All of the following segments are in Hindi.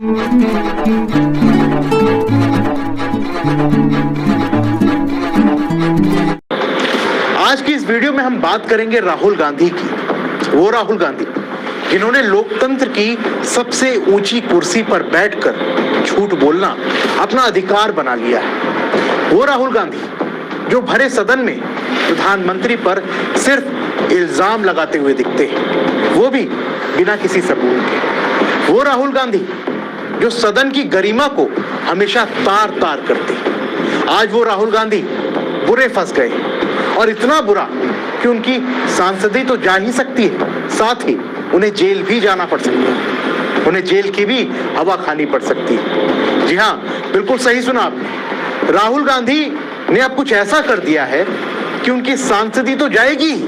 आज की इस वीडियो में हम बात करेंगे राहुल गांधी की। वो राहुल गांधी जिन्होंने लोकतंत्र की सबसे ऊंची कुर्सी पर बैठकर झूठ बोलना अपना अधिकार बना लिया है। वो राहुल गांधी जो भरे सदन में प्रधानमंत्री पर सिर्फ इल्जाम लगाते हुए दिखते हैं, वो भी बिना किसी सबूत के। वो राहुल गांधी जो सदन की गरिमा को हमेशा तार तार करते हैं। आज वो राहुल गांधी बुरे फंस गए, और इतना बुरा कि उनकी सांसदी तो जा ही सकती है, साथ ही उन्हें जेल भी जाना पड़ सकता है। उन्हें जेल की भी हवा खानी पड़ सकती है। जी हाँ, बिल्कुल सही सुना आपने। राहुल गांधी ने अब कुछ ऐसा कर दिया है कि उनकी सांसदी तो जाएगी ही,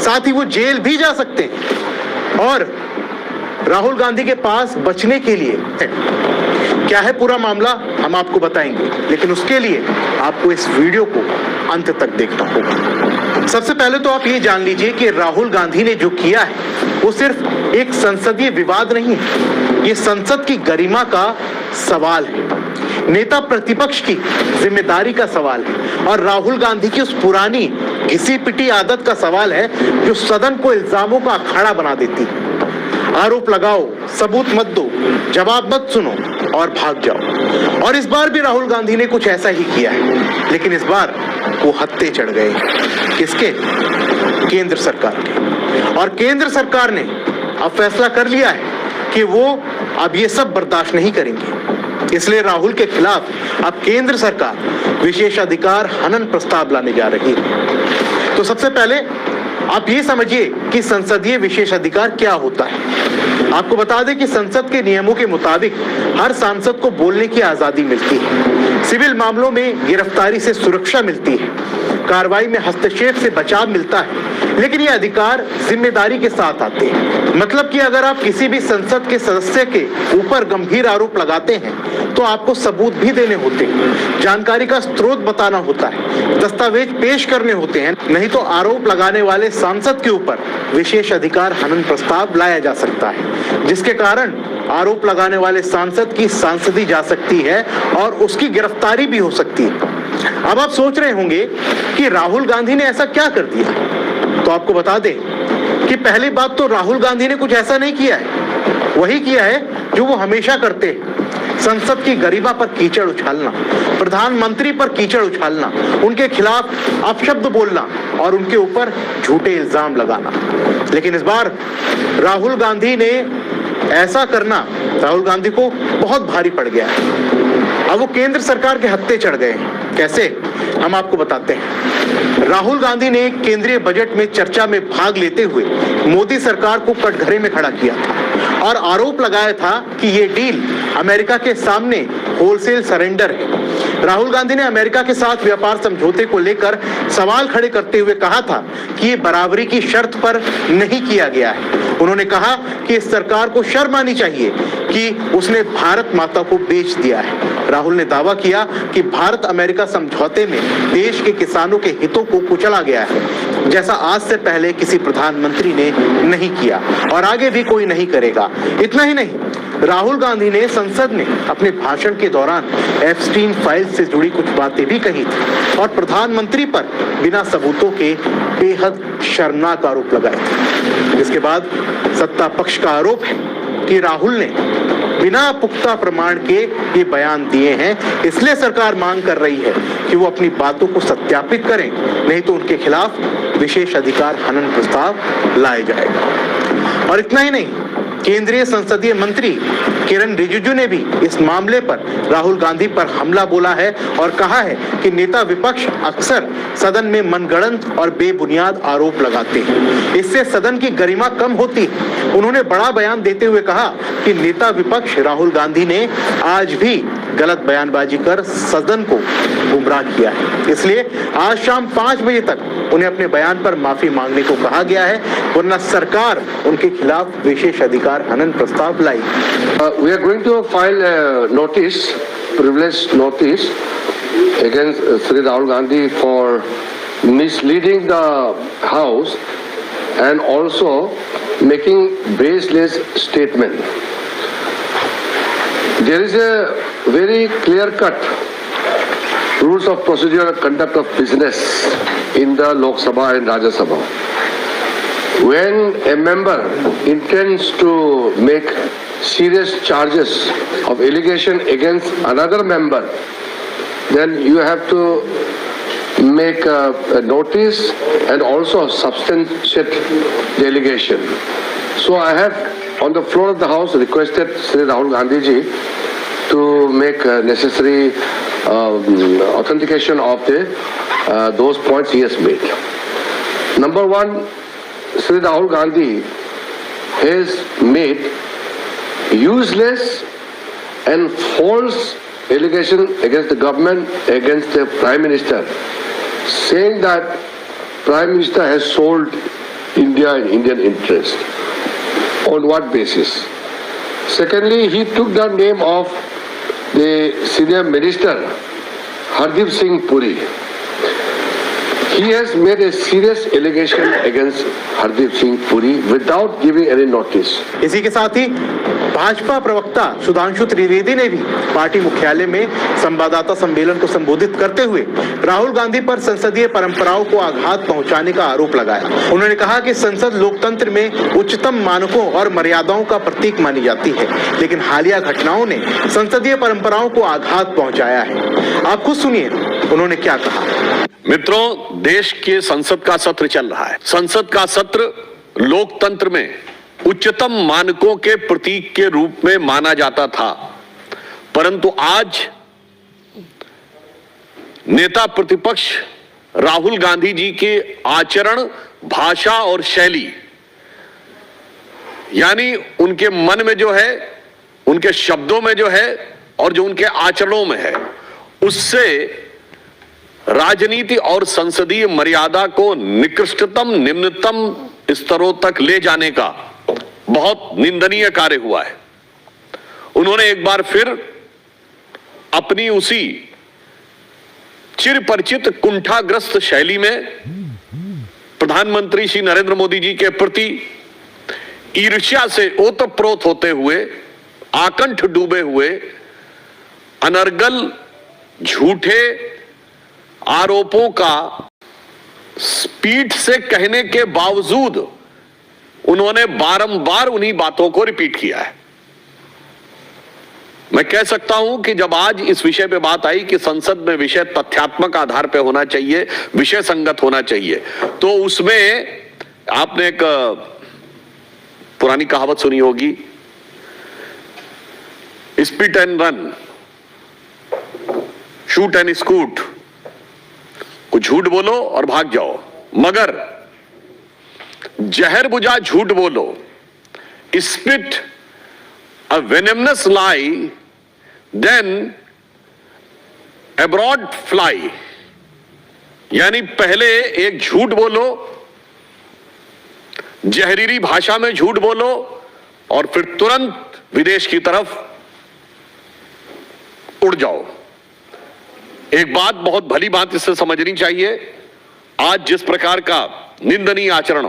साथ ही वो जेल भी जा सकते हैं। और राहुल गांधी के पास बचने के लिए क्या है पूरा मामला हम आपको बताएंगे, लेकिन उसके लिए आपको इस वीडियो को अंत तक देखना होगा। सबसे पहले तो आप ये जान लीजिए कि राहुल गांधी ने जो किया है वो सिर्फ एक संसदीय विवाद नहीं है, ये संसद की गरिमा का सवाल है, नेता प्रतिपक्ष की जिम्मेदारी का सवाल है, और राहुल गांधी की उस पुरानी घिसी पिटी आदत का सवाल है जो सदन को इल्जामों का अखाड़ा बना देती है। आरोप लगाओ, सबूत मत दो, जवाब मत सुनो और भाग जाओ। और इस बार भी राहुल गांधी ने कुछ ऐसा ही किया है, लेकिन इस बार वो हत्थे चढ़ गए। किसके? केंद्र सरकार के। और केंद्र सरकार ने अब फैसला कर लिया है कि वो अब ये सब बर्दाश्त नहीं करेंगे। इसलिए राहुल के खिलाफ अब केंद्र सरकार विशेषाधिकार हनन प्रस्ताव लाने जा रही है। तो सबसे पहले आप ये समझिए कि संसदीय विशेषाधिकार क्या होता है। आपको बता दें कि संसद के नियमों के मुताबिक हर सांसद को बोलने की आजादी मिलती है, सिविल मामलों में गिरफ्तारी से सुरक्षा मिलती है, कार्रवाई में हस्तक्षेप से बचाव मिलता है, लेकिन ये अधिकार जिम्मेदारी के साथ आते हैं। मतलब कि अगर आप किसी भी संसद के सदस्य के ऊपर गंभीर आरोप लगाते हैं तो आपको सबूत भी देने होते हैं, जानकारी का स्रोत बताना होता है, दस्तावेज पेश करने होते हैं, नहीं तो आरोप लगाने वाले सांसद के ऊपर विशेष अधिकार हनन प्रस्ताव लाया जा सकता है, जिसके कारण आरोप लगाने वाले सांसद की सांसदी जा सकती है और उसकी गिरफ्तारी भी हो सकती है। अब आप सोच रहे होंगे कि राहुल गांधी ने ऐसा क्या कर दिया, तो आपको बता दें कि पहली बात तो राहुल गांधी ने कुछ ऐसा नहीं किया है, वही किया है जो वो हमेशा करते हैं, संसद की गरिमा पर कीचड़ उछालना, प्रधानमंत्री पर कीचड़ उछालना, उनके खिलाफ अपशब्द बोलना और उनके ऊपर झूठे इल्जाम लगाना। लेकिन इस बार राहुल गांधी ने ऐसा करना राहुल गांधी को बहुत भारी पड़ गया है। अब वो केंद्र सरकार के हत्थे चढ़ गए हैं। कैसे? हम आपको बताते हैं। राहुल गांधी ने केंद्रीय बजट में चर्चा में भाग लेते हुए मोदी सरकार को कटघरे में खड़ा किया था और आरोप लगाया था कि ये डील अमेरिका के सामने होलसेल सरेंडर है। राहुल गांधी ने अमेरिका के साथ व्यापार समझौते को लेकर सवाल खड़े करते हुए कहा था कि ये बराबरी की शर्त पर नहीं किया गया है। उन्होंने कहा कि इस सरकार को शर्म आनी चाहिए कि उसने भारत माता को बेच दिया है। राहुल ने दावा किया कि भारत अमेरिका समझौते में देश के किसानों के हितों को कुचला गया है, जैसा आज से पहले किसी प्रधानमंत्री ने नहीं किया और आगे भी कोई नहीं करेगा। इतना ही नहीं, राहुल गांधी ने संसद में अपने भाषण के दौरान एप्स्टीन फाइल से जुड़ी कुछ बातें भी कही थी और प्रधानमंत्री पर बिना सबूतों के बेहद शर्मनाक आरोप लगाए थे। इसके बाद सत्ता पक्ष का आरोप है कि राहुल ने बिना पुख्ता प्रमाण के ये बयान दिए हैं, इसलिए सरकार मांग कर रही है कि वो अपनी बातों को सत्यापित करें, नहीं तो उनके खिलाफ विशेष अधिकार हनन प्रस्ताव लाया जाएगा। और इतना ही नहीं, केंद्रीय संसदीय मंत्री किरण रिजिजू ने भी इस मामले पर राहुल गांधी पर हमला बोला है और कहा है कि नेता विपक्ष अक्सर सदन में मनगढ़ंत और बेबुनियाद आरोप लगाते हैं, इससे सदन की गरिमा कम होती है। उन्होंने बड़ा बयान देते हुए कहा कि नेता विपक्ष राहुल गांधी ने आज भी गलत बयानबाजी कर सदन को गुमराह किया है, इसलिए आज शाम 5 बजे तक उन्हें अपने बयान पर माफी मांगने को कहा गया है, वरना सरकार उनके खिलाफ विशेष अधिकार हनन प्रस्ताव लाई। We are going to file a notice, privilege notice against Sri Rahul Gandhi for misleading the House and also making baseless statement. There is a very clear-cut rules of procedure and conduct of business in the Lok Sabha and Rajya Sabha. When a member intends to make serious charges of allegation against another member, then you have to make a notice and also substantiate the allegation. So I have on the floor of the House requested Sri Rahul Gandhi ji to make necessary authentication of those points he has made. Number one, Sri Rahul Gandhi has made useless and false allegation against the government, against the Prime Minister, saying that Prime Minister has sold India in Indian interest. On what basis? Secondly, he took the name of the senior minister, Hardeep Singh Puri. He has made a serious allegation against Hardeep Singh Puri without giving any notice. इसी के साथ ही भाजपा प्रवक्ता सुधांशु त्रिवेदी ने भी पार्टी मुख्यालय में संवाददाता सम्मेलन को संबोधित करते हुए राहुल गांधी पर संसदीय परंपराओं को आघात पहुंचाने का आरोप लगाया। उन्होंने कहा कि संसद लोकतंत्र में उच्चतम मानकों और मर्यादाओं का प्रतीक मानी जाती है, लेकिन हालिया घटनाओं ने संसदीय परंपराओं को आघात पहुंचाया है। आप खुद सुनिए उन्होंने क्या कहा। मित्रों, देश के संसद का सत्र चल रहा है। संसद का सत्र लोकतंत्र में उच्चतम मानकों के प्रतीक के रूप में माना जाता था, परंतु आज नेता प्रतिपक्ष राहुल गांधी जी के आचरण, भाषा और शैली, यानी उनके मन में जो है, उनके शब्दों में जो है और जो उनके आचरणों में है, उससे राजनीति और संसदीय मर्यादा को निकृष्टतम निम्नतम स्तरों तक ले जाने का बहुत निंदनीय कार्य हुआ है। उन्होंने एक बार फिर अपनी उसी चिरपरिचित कुंठाग्रस्त शैली में प्रधानमंत्री श्री नरेंद्र मोदी जी के प्रति ईर्ष्या से ओतप्रोत होते हुए, आकंठ डूबे हुए, अनर्गल झूठे आरोपों का पीठ से कहने के बावजूद उन्होंने बारंबार उन्हीं बातों को रिपीट किया है। मैं कह सकता हूं कि जब आज इस विषय पे बात आई कि संसद में विषय तथ्यात्मक आधार पे होना चाहिए, विषय संगत होना चाहिए, तो उसमें आपने एक पुरानी कहावत सुनी होगी, spit and run, shoot and scoot, कुछ झूठ बोलो और भाग जाओ, मगर जहर बुझा झूठ बोलो, स्पिट अ वेनेमस लाई, देन अब्रॉड फ्लाई, यानी पहले एक झूठ बोलो, जहरीली भाषा में झूठ बोलो और फिर तुरंत विदेश की तरफ उड़ जाओ। एक बात बहुत भली बात इससे समझनी चाहिए, आज जिस प्रकार का निंदनीय आचरण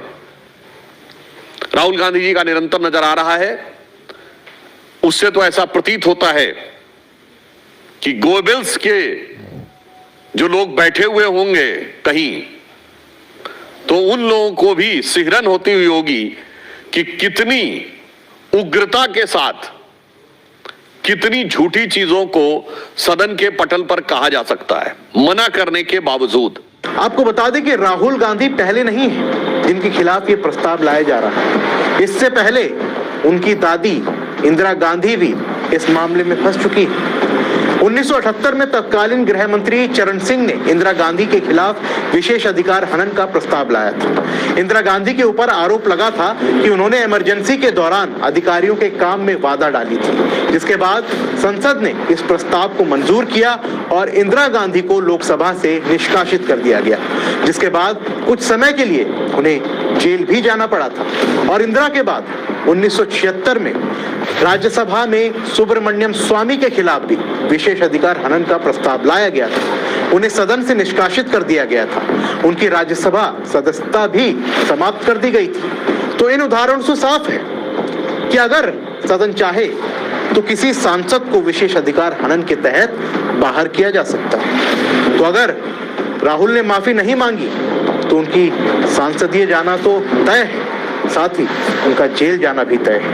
राहुल गांधी जी का निरंतर नजर आ रहा है, उससे तो ऐसा प्रतीत होता है कि गोबेल्स के जो लोग बैठे हुए होंगे कहीं, तो उन लोगों को भी सिहरन होती हुई होगी कि कितनी उग्रता के साथ कितनी झूठी चीजों को सदन के पटल पर कहा जा सकता है, मना करने के बावजूद। आपको बता दें कि राहुल गांधी पहले नहीं है जिनके खिलाफ ये प्रस्ताव लाया जा रहा है। इससे पहले उनकी दादी इंदिरा गांधी भी इस मामले में फंस चुकी है। 1978 में तत्कालीन गृह मंत्री चरण सिंह ने इंदिरा गांधी के खिलाफ विशेष अधिकार हनन का प्रस्ताव लाया था। इंदिरा गांधी के ऊपर आरोप लगा था कि उन्होंने इमरजेंसी के दौरान अधिकारियों के काम में बाधा डाली थी, जिसके बाद संसद ने इस प्रस्ताव को मंजूर किया और इंदिरा गांधी को लोकसभा से निष्कासित कर दिया गया, जिसके बाद कुछ समय के लिए उन्हें जेल भी जाना पड़ा था। और इंदिरा के बाद 1976 में राज्यसभा में सुब्रमण्यम स्वामी के खिलाफ भी विशेष अधिकार हनन का प्रस्ताव लाया गया था। उन्हें सदन से निष्कासित कर दिया गया था। उनकी राज्यसभा सदस्यता भी समाप्त कर दी गई थी। तो इन उदाहरणों से साफ है कि अगर सदन चाहे तो किसी सांसद को विशेष अधिकार हनन के तहत बाहर किया जा सकता है। तो अगर राहुल ने माफी नहीं मांगी तो उनकी सांसदीय जाना तो तय है, साथ ही उनका जेल जाना भी तय है।